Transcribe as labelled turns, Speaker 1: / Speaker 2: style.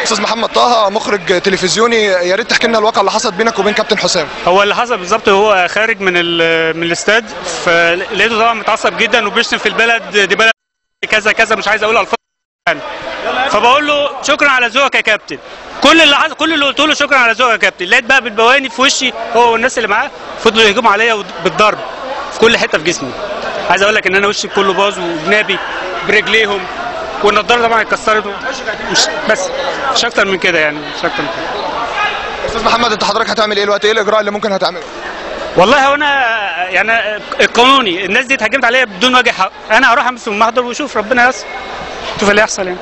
Speaker 1: استاذ محمد طه مخرج تلفزيوني، يا ريت تحكي لنا الواقعه اللي حصلت بينك وبين كابتن حسام.
Speaker 2: هو اللي حصل بالظبط، هو خارج من الاستاد، فلقيته طبعا متعصب جدا وبيشتم في البلد، دي بلد كذا كذا، مش عايز اقول الفاظ يعني. فبقول له شكرا على ذوقك يا كابتن. كل اللي قلت له شكرا على ذوقك يا كابتن، لقيت بقى بالبواني في وشي هو والناس اللي معاه، فضلوا يهجموا عليا بالضرب في كل حته في جسمي. عايز اقول لك ان انا وشي كله باظ وجنابي برجليهم، والنضاره طبعا اتكسرت، بس مش اكتر من كده يعني، مش اكتر من كده.
Speaker 1: استاذ محمد انت حضرتك هتعمل ايه دلوقتي؟ ايه الاجراء اللي ممكن هتعمله؟
Speaker 2: والله هو انا يعني القانوني الناس دي اتهجمت عليا بدون وجه حق، انا هروح امسك المحضر واشوف ربنا ييسر، شوف اللي هيحصل يعني.